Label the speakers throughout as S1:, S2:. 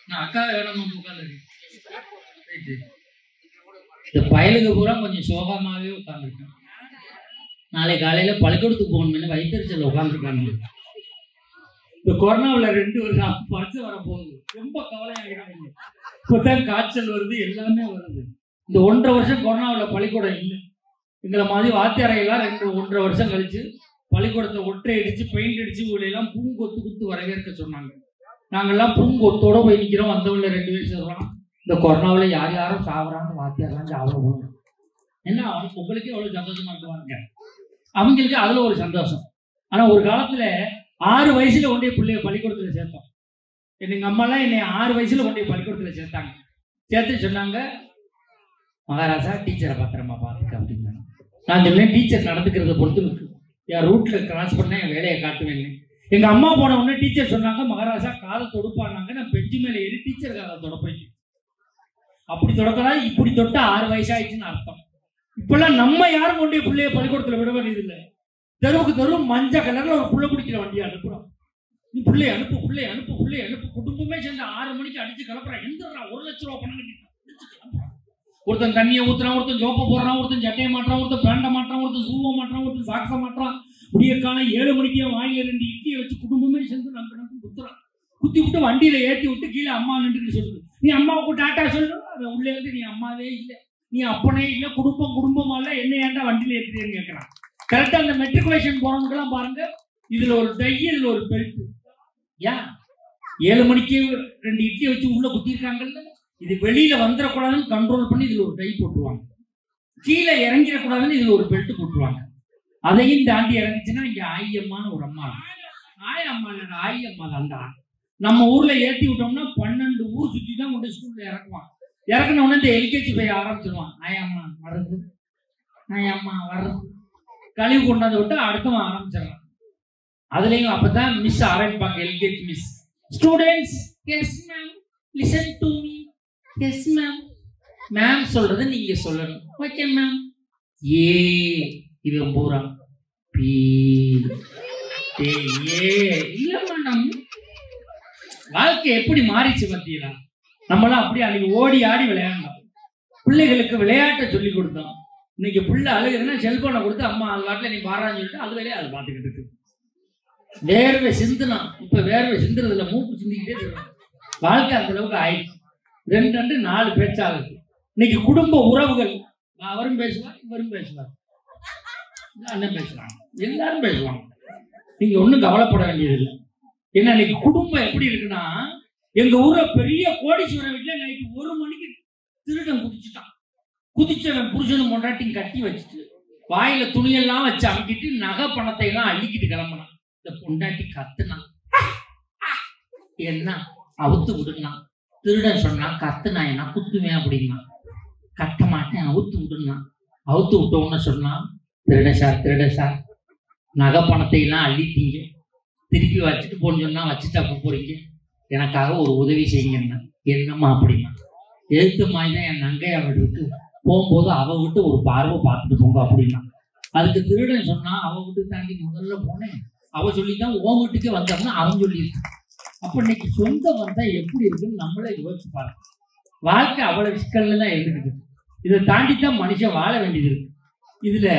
S1: நான் அக்கா வேணும் உட்காந்துருக்கேன். இந்த பயலுக்கு பூரா கொஞ்சம் சோகமாகவே உட்காந்துருக்கேன். நாளை காலையில் பள்ளிக்கூடத்துக்கு போகணும்னு வயிற்றுச்சல் உட்காந்துருக்காங்க. இந்த கொரோனாவில் 2 வருஷம் பரிசு வரப்போகுது. ரொம்ப கவலையாகிறாங்க. இப்போதான் காய்ச்சல் வருது, எல்லாமே வருது. இந்த 1.5 வருஷம் கொரோனாவில் பள்ளிக்கூடம் இல்லை. எங்களை மாதிரி வாத்தியாரையெல்லாம் 1.5 வருஷம் கழிச்சு பள்ளிக்கூடத்தை ஒற்றை அடிச்சு பெயிண்ட் அடிச்சு இவங்களெல்லாம் பூங்கொத்து குத்து வரவேற்க சொன்னாங்க. நாங்கள்லாம் பூங்கொத்தோட போய் நிற்கிறோம். வந்தவங்கள 2 பேர் சொல்கிறோம், இந்த கொரோனாவில் யார் யாரும் சாப்பிட்றான்னு வாத்தியாரெல்லாம் சாப்பிட போகணும். ஏன்னா அவனுக்கு உங்களுக்கே எவ்வளோ சந்தோஷமா இருக்குவாங்க, அவங்களுக்கு அதில் ஒரு சந்தோஷம். ஆனால் ஒரு காலத்தில் 6 வயசுல கொண்டு பிள்ளைய பள்ளிக்கூடத்தில் சேர்த்தோம். எங்கள் அம்மாலாம் என்னை 6 வயசுல கொண்டு பள்ளிக்கூடத்தில் சேர்த்தாங்க. சேர்த்து சொன்னாங்க, மகாராஜா டீச்சரை பத்திரமா பார்த்துக்க அப்படின்னாங்க. நான் சொல்லேன், டீச்சர் நடந்துக்கிறத பொறுத்து இருக்கு. என் ரூட்டில் கிராஸ் பண்ண என் வேலையை காட்டுவேன்னு. எங்கள் அம்மா போன உடனே டீச்சர் சொன்னாங்க, மகாராஜா காதை தொடுப்பானாங்க. நான் பெஞ்சு மேலே ஏறி டீச்சர் காதை தொட போயிட்டேன். அப்படி தொடக்கலாம், இப்படி தொட்ட 6 வயசாயிடுச்சுன்னு அர்த்தம். இப்பெல்லாம் நம்ம யாரும் கொண்டு பிள்ளைய பள்ளிக்கூடத்தில் விட வேண்டியதில்லை. தெருவுக்கு தெரு மஞ்சள் கலர்ல ஒரு புள்ள குடிக்கிற வண்டியை அனுப்புறோம். நீ பிள்ளை அனுப்பு, பிள்ளை அனுப்பு, பிள்ளை அனுப்பு. குடும்பமே சேர்ந்து 6 மணிக்கு அடிச்சு கிளப்புறான். எந்திரா 1 லட்சம் ரூபா பணம் கட்டிட்டு ஒருத்தன் தண்ணியை ஊத்துறான், ஒருத்தன் ஜோப்பை போடுறான், ஒருத்தன் சட்டையை மாட்டுறான், ஒருத்தன் பேண்டை மாட்டுறான், ஒருத்தன் சூவை மாட்டுறான், ஒருத்தன் சாக்ஸை மாட்டுறான். விடியக்கான 7 மணிக்கே வாயில 2 இட்லியை வச்சு குடும்பமே சேர்ந்து நமக்கு குத்துறான். குத்தி விட்டு வண்டியில ஏற்றி விட்டு கீழே அம்மா நின்று சொல்லுது, நீ அம்மாவுக்கு டாட்டா சொல்லு. அவன் உள்ளே இருந்து, நீ அம்மாவே இல்லை, நீ அப்பனே இல்லை, குடும்பமா இல்லை, என்ன ஏன்டா வண்டியில ஏற்றுறேன்னு கேட்கறான். கரெக்டா அந்த மெட்ரிகுலேஷன் போறவங்கலாம் பாருங்க, இதுல ஒரு டை, இதுல ஒரு பெல்ட். ஏன் 7 மணிக்கு 2 இட்லி வச்சு உள்ள குத்திருக்காங்கல்ல, இது வெளியில வந்துடக்கூடாதுன்னு கண்ட்ரோல் பண்ணி இதுல ஒரு டை போட்டுருவாங்க. கீழே இறங்கிடக்கூடாதுன்னு இதுல ஒரு பெல்ட் போட்டுருவாங்க. அதையும் தாண்டி இறங்கிச்சுன்னா இங்க ஆயம்மான்னு ஒரு அம்மா, ஆயம்மா இல்ல ஆயம்மா தாண்டா. நம்ம ஊர்ல ஏற்றி விட்டோம்னா 12 ஊர் சுற்றி தான் கொண்டு ஸ்கூல்ல இறக்குவான். இறக்குன உடனே இந்த எல்கேஜி போய் ஆரம்பிச்சிருவான். ஆயம்மா வர்றது, ஆயம்மா வர்றது, கழிவு கொண்டாந்து விட்டு அடுத்தவன் ஆரம்பிச்சிடலாம். அதுலயும் அப்பதான் மிஸ் ஆரம்பிப்பாங்க, LKG miss. Students, yes ma'am, listen to me. Yes ma'am. Ma'am சொல்றது நீங்க சொல்லணும். Okay ma'am. ஏ இவன் பூரா பி ஏ இல்ல மேடம். வாழ்க்கை எப்படி மாறிச்சு பார்த்தீங்களா? நம்மளாம் அப்படியே அன்னைக்கு ஓடி ஆடி விளையாண்டோம். பிள்ளைகளுக்கு விளையாட்டை சொல்லி கொடுத்தோம். இன்னைக்கு பிள்ளை அழுகுதுன்னா செல்போனை கொடுத்து அம்மா அது வாட்டில் நீ பாரான்னு சொல்லிட்டு அது வேலையை அதை பார்த்துக்கிட்டு இருக்கு. வேர்வை சிந்துனா இப்ப வேர்வை சிந்துறதுல மூக்கு சிந்திக்கிட்டே சொல்றாங்க. வாழ்க்கை அந்த அளவுக்கு ஆயிடுச்சு. 2 4 பேச்சாகுது. இன்னைக்கு குடும்ப உறவுகள், அவரும் பேசுவார், இவரும் பேசுவார், அண்ணன் பேசுவாங்க, எல்லாரும் பேசுவாங்க. நீங்க ஒன்றும் கவலைப்பட வேண்டியதில்லை. ஏன்னா இன்னைக்கு குடும்பம் எப்படி இருக்குன்னா, எங்க ஊர்ல பெரிய கோடீஸ்வரன் வீட்டுல நைட்டு 1 மணிக்கு திருடன் குதிச்சுட்டான். குதிச்சவன் புருஷனும் பொண்டாட்டியும் கட்டி வச்சுட்டு வாயில துணியெல்லாம் வச்சு அமுக்கிட்டு நகை பணத்தை எல்லாம் அள்ளிக்கிட்டு கிளம்பினான். இந்த பொண்டாட்டி கத்துனான், என்ன அவுத்து விடுனா. திருடன் சொன்னா, கத்துனா என்ன குத்துவேன் அப்படின்னா. கத்த மாட்டேன், அவுத்து விடுனா. அவுத்து விட்டோன்னு சொன்னா, திருட சார் நகை பணத்தை எல்லாம் அள்ளிட்டீங்க, திருப்பி வச்சுட்டு போன்னு சொன்னா வச்சுட்டு அப்ப போறீங்க, எனக்காக ஒரு உதவி செய்யுங்கன்னா. என்னம்மா அப்படின்னா, எழுத்து மாதிரி தான் என் நங்கையை விட்டு போகும்போது அவ விட்டு ஒரு பார்வை பார்த்துட்டு போங்க அப்படின்னா. அதுக்கு திருடன் சொன்னா, அவ வீட்டு தாண்டி முதல்ல போனேன், அவ சொல்லித்தான் உன் வீட்டுக்கே வந்தோம்னா அவன் சொல்லியிருக்கான். அப்ப இன்னைக்கு சொந்தம் வந்தா எப்படி இருக்குன்னு நம்மளே யோசிச்சு பாருங்க. வாழ்க்கை அவ்வளவு சிக்கல்ல தான் இருந்துக்கிட்டு. இதை தாண்டித்தான் மனுஷன் வாழ வேண்டியது இருக்கு. இதுல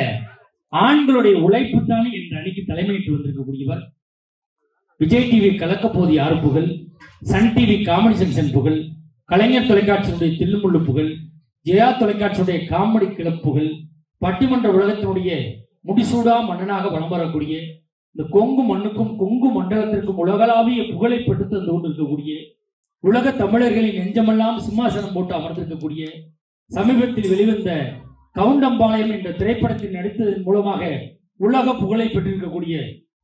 S1: ஆண்களுடைய உழைப்பு தானே என்ற அணிக்கு தலைமையிட்டு வந்திருக்கக்கூடியவர் விஜய் டிவி கலக்க போது யாரு புகழ், சன் டிவி காமெடி சென்சன் புகழ், கலைஞர் தொலைக்காட்சியினுடைய தில்லுமுள்ளு புகழ், ஜெயா தொலைக்காட்சியுடைய காமெடி கிளப்புகள், பட்டிமன்ற உலகத்தினுடைய முடிசூடா மன்னனாக வலம் வரக்கூடிய இந்த கொங்கு மண்ணுக்கும் கொங்கு மண்டலத்திற்கும் உலகளாவிய புகழை பெற்று தந்து கொண்டிருக்கக்கூடிய, உலக தமிழர்களின் நெஞ்சமெல்லாம் சிம்மாசனம் போட்டு அமர்ந்திருக்கக்கூடிய, சமீபத்தில் வெளிவந்த கவுண்டம்பாளையம் என்ற திரைப்படத்தில் நடித்ததன் மூலமாக உலக புகழை பெற்றிருக்கக்கூடிய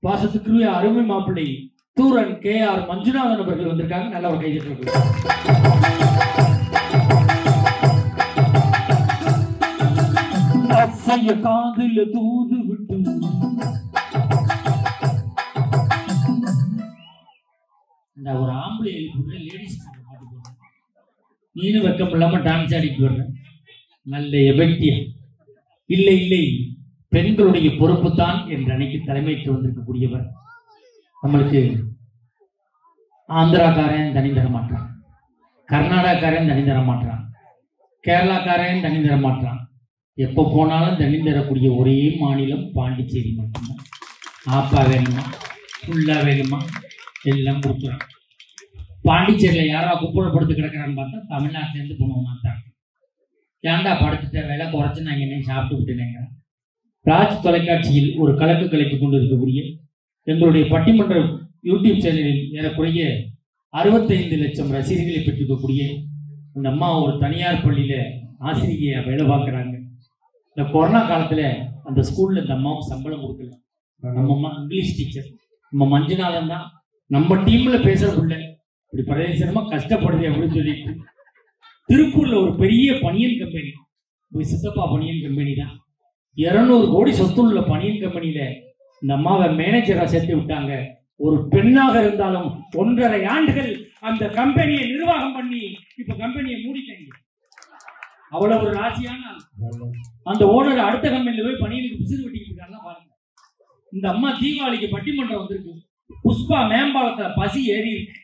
S1: பாசத்துக்குரிய அருமை மாப்பிள்ளை தூரன் KR மஞ்சுநாதன் அவர்கள் வந்திருக்காங்க. நல்ல ஒரு கைது. காதில தூது விட்டு இந்த ஒரு ஆம்பளை எழுப்பி லேடிஸ் பாட்டு போடுறேன். நீனும் வெக்கம் இல்லாம டான்ஸ் ஆடிட்டு வர்ற நல்ல எபக்தியா. இல்லை இல்லை, பெண்களுடைய பொறுப்பு தான் என்ற அன்னைக்கு தலைமைக்கு வந்திருக்கக்கூடியவர். நம்மளுக்கு ஆந்திராக்காரன் தனி தர மாட்டான், கர்நாடகாக்காரன் தண்ணி தர மாட்டான், கேரளாக்காரன் தண்ணி தர மாட்டான். எப்போ போனாலும் தண்ணி தரக்கூடிய ஒரே மாநிலம் பாண்டிச்சேரி மட்டும்தான். ஆப்பா வேணுமா, ஃபுல்லாக வேணுமா, எல்லாம் கொடுக்குறான். பாண்டிச்சேரியில் யாரா குப்பை படுத்து கிடக்கிறான்னு பார்த்தா தமிழ்நாட்டிலேருந்து போனவனா தான். ஏன்டா படுத்துட்ட, விலை குறைச்சி நான் என்னையும் சாப்பிட்டு விட்டுனேங்க. ராஜ் தொலைக்காட்சியில் ஒரு கலக்கு கலைக்கு கொண்டு இருக்கக்கூடிய எங்களுடைய பட்டிமன்ற யூடியூப் சேனலில் ஏறக்குறைய 65 லட்சம் ரசிகர்களை பெற்றிருக்கக்கூடிய இந்த அம்மா ஒரு தனியார் பள்ளியில் ஆசிரியையாக வேலை பார்க்குறாங்க. இந்த கொரோனா காலத்தில் அந்த ஸ்கூலில் இந்த அம்மாவுக்கு சம்பளம் கொடுக்கல. நம்ம அம்மா இங்கிலீஷ் டீச்சர், நம்ம மஞ்சுநாதன் தான் நம்ம டீமில் பேசுகிற பிள்ளை இப்படி பிரதேசமாக கஷ்டப்படுது அப்படின்னு சொல்லிட்டு திருப்பூரில் ஒரு பெரிய பனியன் கம்பெனி, சித்தப்பா பனியன் கம்பெனி தான், 200 கோடி சொத்துள்ள பனியன் கம்பெனியில் இந்த அம்மாவை மேனேஜராக சேர்த்து விட்டாங்க. ஒரு பெண்ணாக இருந்தாலும் 1.5 ஆண்டுகள் அந்த கம்பெனியை நிர்வாகம் பண்ணி இப்ப கம்பெனியை மூடிட்டாங்க. அவ்வளவு ஒரு ராசியான அந்த ஓனர் அடுத்த கம்பெனில போய் பணியனுக்கு பிசிறு வெட்டிக்கிட்டு இருக்காங்க பாருங்க. இந்த அம்மா தீபாவளிக்கு பட்டிமன்றம் வந்திருக்கு. புஷ்பா மேம்பாலத்தை பசி ஏறி இருக்கு.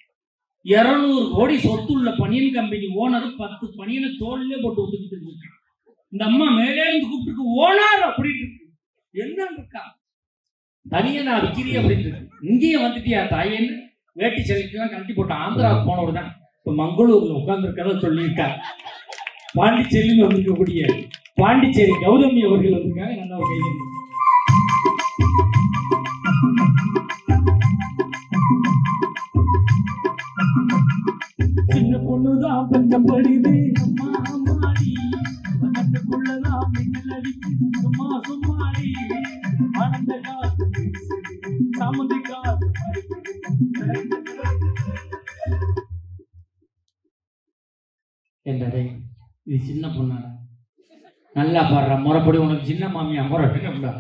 S1: 200 கோடி சொத்துள்ள பனியன் கம்பெனி ஓனர் 10 பனியனை தோல்லே போட்டு ஒத்துக்கிட்டு இருக்காங்க. இந்த அம்மா மேலே இருந்து கூப்பிட்டு ஓனர் அப்படின்னு இருக்கு. என்ன இருக்கா தனியா நான் விக்கிறீ அப்படின்னு இருக்கு. இங்கேயே வந்துட்டியா தாயேன்னு வேட்டி செலுத்திலாம் கழட்டி போட்ட ஆந்திராவுக்கு போனவர் தான் இப்போ மங்களூர்ல உட்கார்ந்துருக்கதா சொல்லியிருக்காரு. பாண்டிச்சேரியில் வந்திருக்கக்கூடிய பாண்டிச்சேரி கௌதமி அவர்கள் வந்திருக்காங்க. நல்லா கைது. சின்ன பொண்ணுதான் பஞ்சப்படுது சும்மா சும்மாடி ஆனந்த காத்து சாமந்தி காத்து என்றதை இது சின்ன பொண்ணாடா நல்லா பாடுற முறைப்படி உனக்கு சின்ன மாமியா முறை இருக்குடா.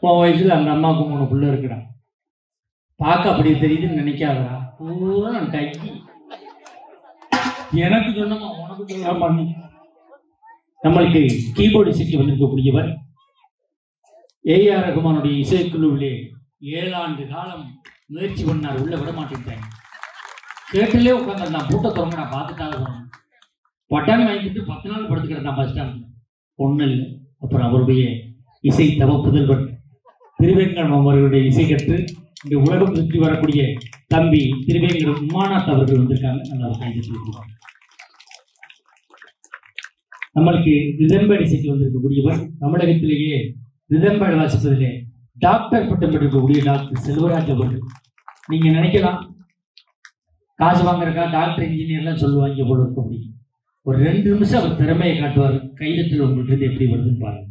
S1: உன் வயசுல அந்த அம்மாவுக்கு 3 பிள்ளை இருக்குடா. பார்க்க அப்படி தெரியுதுன்னு நினைக்காதடா. பூரா கை எனக்கு சொன்னமா உனக்கு சொல்ல பண்ணி. நம்மளுக்கு கீபோர்டு இசைக்கு வந்திருக்கக்கூடியவர் ஏஆர் ரகுமானுடைய இசைக்குழுவிலே 7 ஆண்டு காலம் முயற்சி பண்ணார். உள்ள விட மாட்டேன். கேட்டுலே உட்காந்து நான் பூட்ட தொடங்க நான் பார்த்துட்டாங்க போனேன். பட்டான் வாங்கிட்டு 10 நாள் படுத்துக்கிறேன் பஸ் ஸ்டாண்ட் ஒன்றும் இல்லை. அப்புறம் அவருடைய இசை தவ புதல்வர் திருவேங்கடம் அவர்களுடைய இசை கற்று இந்த உலகம் சுற்றி வரக்கூடிய தம்பி திருவேங்கடம் உமாநாத் அவர்கள் வந்திருக்காங்க. நல்லா கைது. நம்மளுக்கு ரிதம்பேடு இசைக்கு வந்திருக்கக்கூடியவர் தமிழகத்திலேயே ரிதம்பேடு வாசிப்பதிலே டாக்டர் பட்டம் பெற்றிருக்கக்கூடிய டாக்டர் செல்வராஜ் அவர்கள். நீங்க நினைக்கலாம் காசு வாங்குறக்கா டாக்டர் இன்ஜினியர்லாம் சொல்லுவாங்க போல இருக்க முடியும். ஒரு 2 நிமிஷம் அவர் திறமையை காட்டுவார். கைதத்தில் உங்களுக்கு எப்படி வருதுன்னு பாருங்க.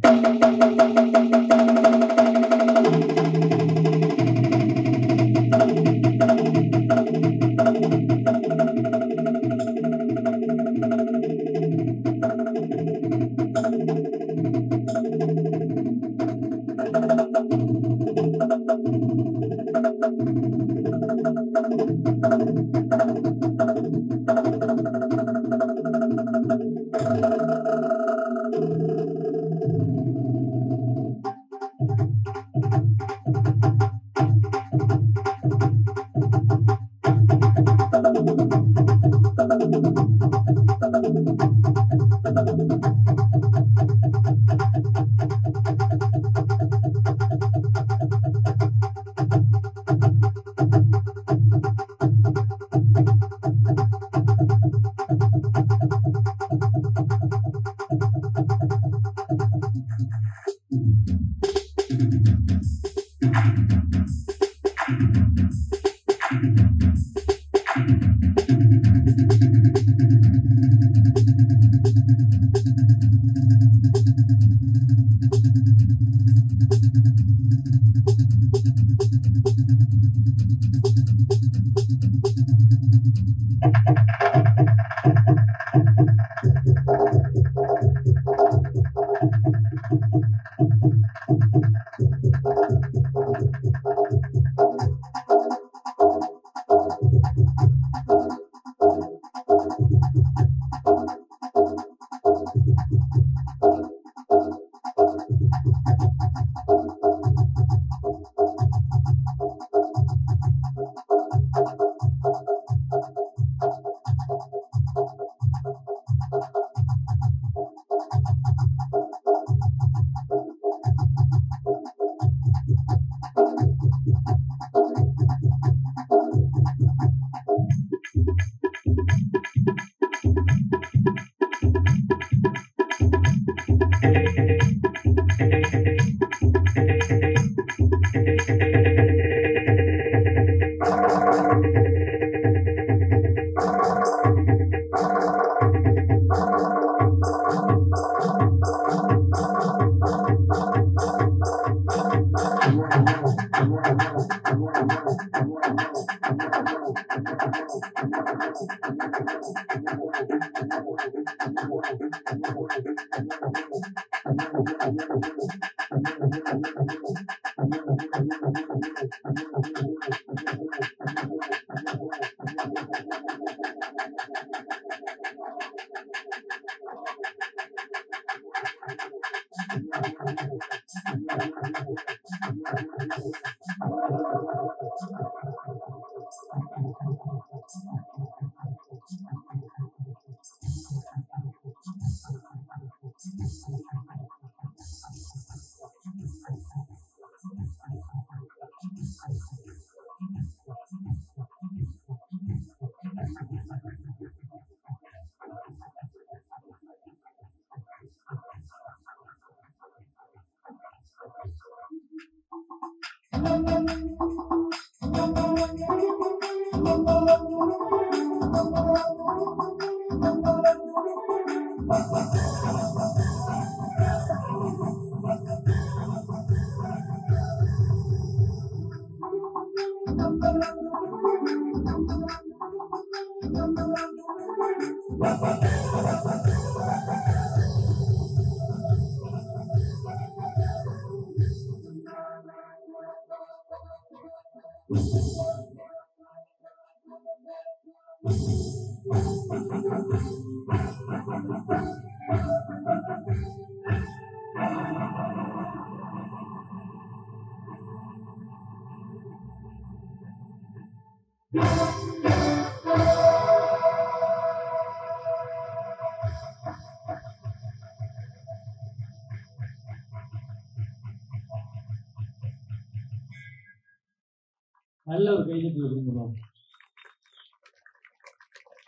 S1: நல்ல ஒரு கைது விரும்புகிறோம்.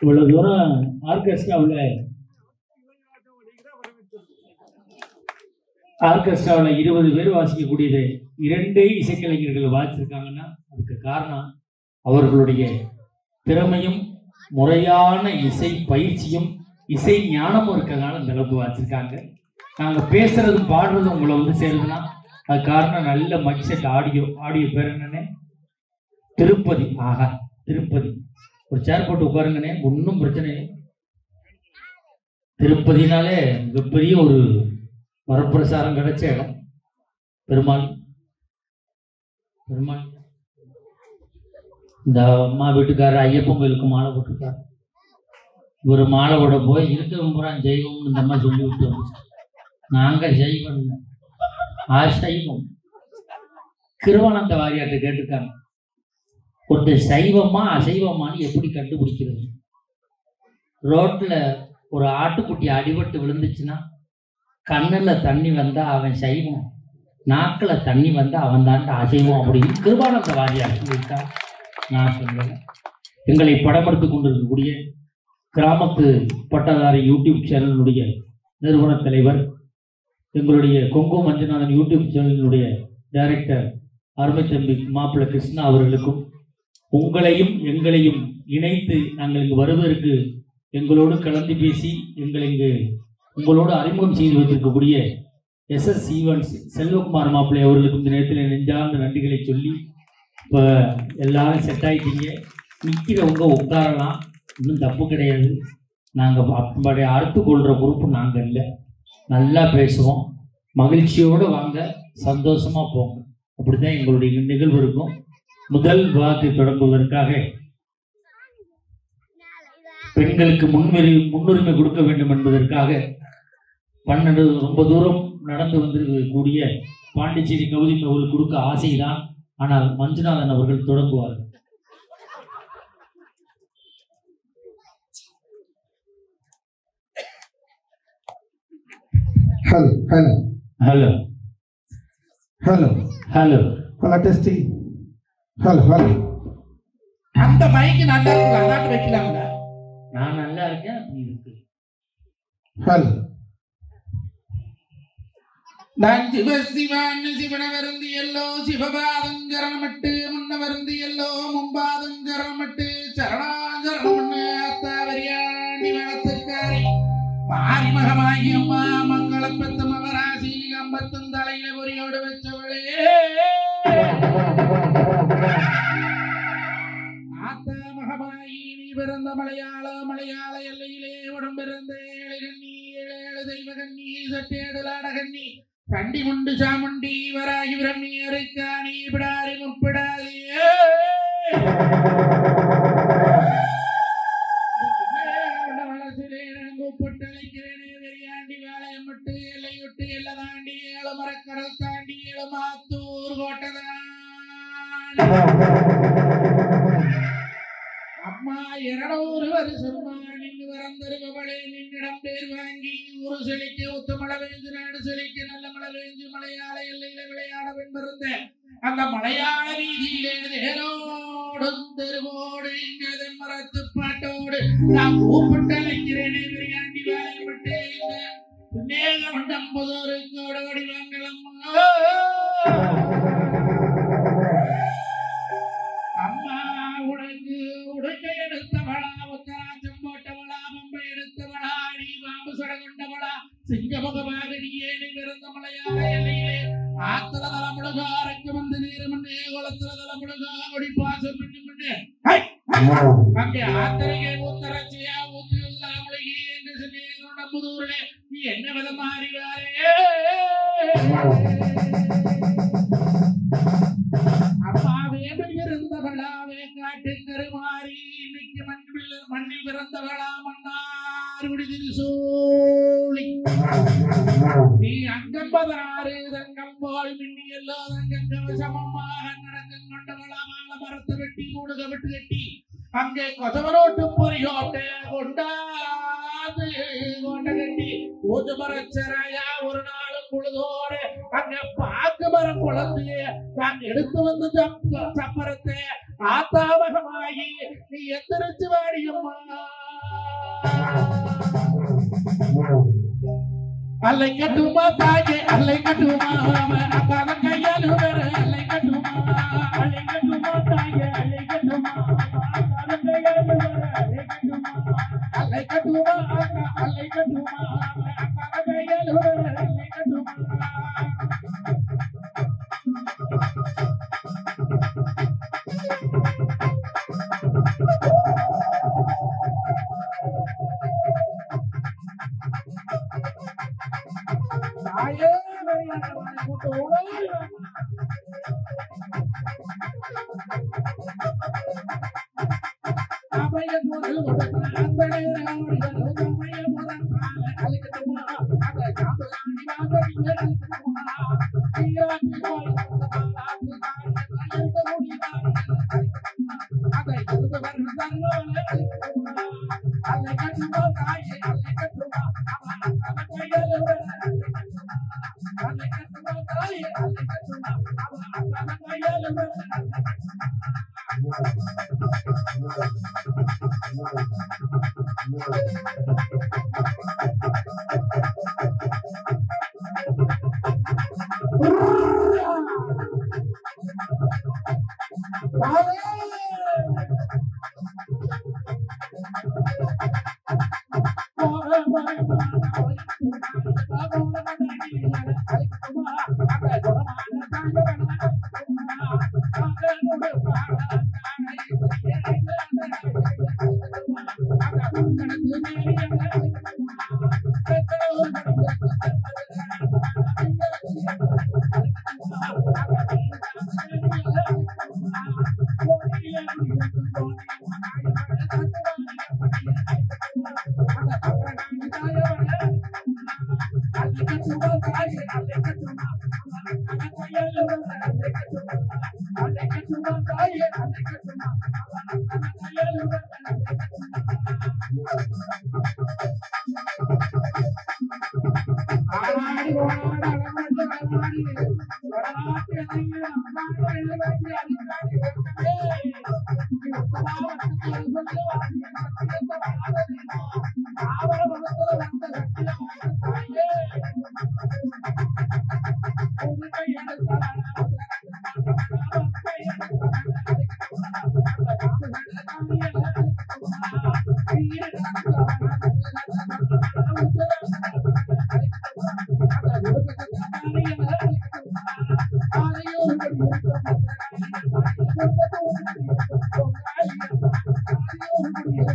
S1: இவ்வளவு தூரம் ஆர்கெஸ்ட்ராவில் 20 பேர் வாசிக்கக்கூடியது 2 இசைக்கலைஞர்கள் வாசிச்சிருக்காங்கன்னா அதுக்கு காரணம் அவர்களுடைய திறமையும் முறையான இசை பயிற்சியும் இசை ஞானமும் இருக்கிறதுனால இந்த அளவுக்கு வாசிச்சிருக்காங்க. நாங்கள் பேசுறதும் பாடுறதும் உங்களை வந்து சேருதுன்னா அது காரணம் நல்ல மைக் செட் ஆடியோ பேர் என்னன்னே திருப்பதி. ஆஹா, திருப்பதி. ஒரு சேர் போட்டு உட்காருங்கண்ணே, ஒன்றும் பிரச்சனை இல்லை. திருப்பதினாலே மிகப்பெரிய ஒரு வரப்பிரசாரம் கிடைச்ச இடம். பெருமாள் இந்த அம்மா வீட்டுக்காரர் ஐயப்பன் கோயிலுக்கு மாலை போட்டிருக்கார். ஒரு மாலை போட போய் இருக்கவன் பூரா ஜெய்வம்னு இந்த அம்மா சொல்லி விட்டோம். நாங்கள் ஜெய்வம் சைவம். கிருவானந்த வாரியார்ட்ட கேட்டிருக்காங்க, ஒருத்தர் சைவமா அசைவமானு எப்படி கண்டுபிடிக்கிறது? ரோட்டில் ஒரு ஆட்டுக்குட்டி அடிபட்டு விழுந்துச்சுன்னா கண்ணில் தண்ணி வந்தால் அவன் சைவம், நாக்கில் தண்ணி வந்தால் அவன் தான் அசைவம் அப்படின்னு கிருபானந்த வாரியார் சொல்லியிருக்கா. நான் சொல்லுவேன். எங்களை படமெடுத்து கொண்டிருக்கக்கூடிய கிராமத்து பட்டதாரி யூடியூப் சேனலுடைய நிறுவன தலைவர், எங்களுடைய கொங்கு மஞ்சுநாதன் யூடியூப் சேனலினுடைய டைரக்டர் அருமை தம்பி மாப்பிள்ளை கிருஷ்ணா அவர்களுக்கும் உங்களையும் எங்களையும் இணைத்து நாங்கள் இங்கு வருவதற்கு எங்களோடு கலந்து பேசி எங்களை இங்கு உங்களோடு அறிமுகம் செய்து வைத்திருக்கக்கூடிய SS ஈவென்ட்ஸ் செல்வகுமார் மாப்பிள்ளை அவர்களுக்கும் இந்த நேரத்தில் நெஞ்சார்ந்த நன்றிகளை சொல்லி, இப்போ எல்லாரும் செட் ஆகிட்டீங்க. நிற்கிறவங்க உட்காரலாம், இன்னும் தப்பு கிடையாது. நாங்கள் அப்படியே அறுத்து கொள்கிற பொறுப்பு நாங்கள் இல்லை. நல்லா பேசுவோம், மகிழ்ச்சியோடு வாங்க, சந்தோஷமாக போங்க. அப்படி தான் எங்களுடைய நிகழ்வு இருக்கும். முதல் விவாதத்தை தொடங்குவதற்காக பெண்களுக்கு முன்னுரிமை கொடுக்க வேண்டும் என்பதற்காக 12 ரொம்ப தூரம் நடந்து வந்திருக்கக்கூடிய பாண்டிச்சேரி கௌதமி அவர்கள் கொடுக்க ஆசைதான். ஆனால் மஞ்சுநாதன் அவர்கள் தொடங்குவார்கள்.
S2: Hello hello
S1: hello
S2: hello
S1: hello
S2: hello testing. Hello hello. அந்த மைக்கு நல்லா இருக்கு, அதாட்டு வைக்கலாம்ல.
S1: நான் நல்லா இருக்கேன், அப்படி இருக்கு.
S2: ஹலோ.
S3: நான் சிவசிவான்னு சிவன வருந்தி எல்லோ சிவபாதங்கரணமட்டு முன்ன வருந்தி எல்லோ மும்பாதங்கரணமட்டு சரணாஞ்சரணமண்ணு அத்தாவரியாண்டி வளத்துக்காரி பாரி மகமாகி அம்மா மங்களப்பத்து மகராசி கம்பத்தும் தலையில பொறியோடு வச்சவளே ஆத்தா மகமாகி நீ பிறந்த மலையாள எல்லையிலே உடம்பிருந்த ஏழு கண்ணி ஏழு தெய்வ கண்ணி சட்டேடுலாட கண்ணி கண்டி முண்டு சாமுண்டி வராகி பிரம்மி அரைக்காணி பிடாரி முப்பிடாதி கூப்பிட்டழைக்கிறேனே வெறியாண்டி வேலையம் விட்டு எல்லை விட்டு எல்லை தாண்டி ஏழு மரக்கடல் தாண்டி ஏழு மாத்தூர் கோட்டதான் அம்மா 200 வருஷமா நின்று வரந்தருபவளே நின்னிடம் பேர் வாங்கி ஊரு செழிக்க ஒத்த மழை பெய்து நாடு செழிக்க நல்ல மழை பெய்து மலையாள எல்லையில விளையாட வென்றிருந்த அந்த மலையாள வீதியிலே தேரோடும் தெருவோடு இங்கே மரத்து பாட்டோடு நான் கூப்பிட்டு அழைக்கிறேனே விரையாண்டி வேலையை விட்டு நேகம் புதருக்கு ஓடி வாங்கலம்மா அம்மா உனக்கு உடுக்கை எடுத்தவளா உத்தராட்சம் போட்டவளா பம்பை எடுத்தவளா நீ பாம்பு சட கொண்டவளா சிங்கமுகமாக நீ ஏறி பிறந்த மலையாள எல்லையிலே ஆத்திர தலைமுழுகா அரைக்கு வந்து நீரமண்ணே குளத்திர தலைமுழுகா ஒடி பாசம் பண்ணு அங்கே ஆத்திரையை ஊத்தரச்சியா ஊத்து இல்லாமலகி என்று சொல்லி நம்புதூரிலே நீ என்ன விதம் மாறிவாரே அம்மாவே இருந்தவளாவே காட்டுக்கரு மாறி இன்னைக்கு மண்ணில் பிறந்தவளா மன்னார் திருசூழி நீ அங்கம் 16 தங்கம் போல் மின்னி எல்லா தங்கங்கள் சமமாக நடக்கம் கொண்டவளா மால மரத்தை வெட்டி மூடுக விட்டு கட்டி அங்கே கொசவரோட்டு பொறியோட்ட கொண்டாது கொண்ட கட்டி பூஜ மரச்சரையா ஒரு நாளும் பொழுதோடு அங்க பாக்கு மரம் குழந்தைய நான் எடுத்து வந்து சப்பரத்தை ஆத்தாவகமாகி நீ எந்திரிச்சு வாடியம்மா அல்லை கட்டுமா தாயே அல்லை கட்டுமா அப்பாத கையால் வேற அல்லை கட்டுமா தாயே அல்லை கட்டுமா அப்பாத கையால் வேற அல்லை கட்டுமா அல்லை கட்டுமா அப்பாத கையால் வேற அல்லை கட்டுமா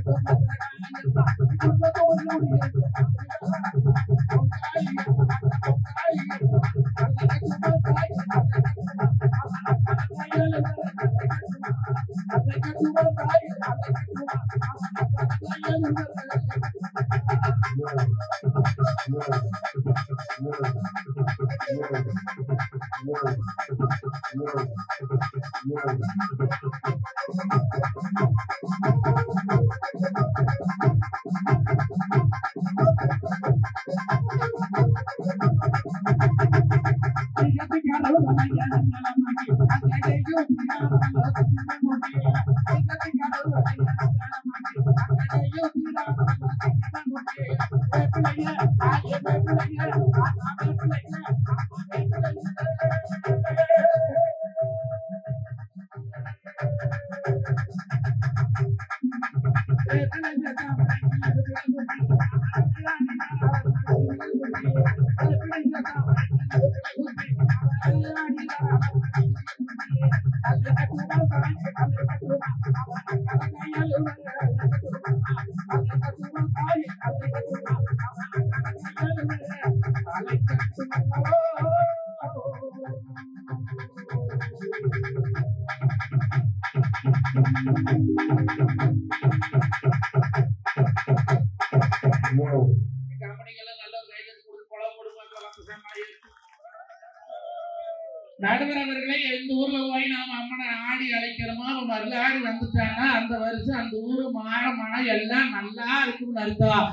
S2: Thank you.
S3: நடுவரவர்களே, எந்த ஊர்ல போய் நாம அம்மனை ஆடி அழைக்கிறோமோ அவன் மருளாடி வந்துட்டாங்கன்னா அந்த வருஷம் அந்த ஊரு மானம் எல்லாம் நல்லா இருக்கும்னு அர்த்தம்.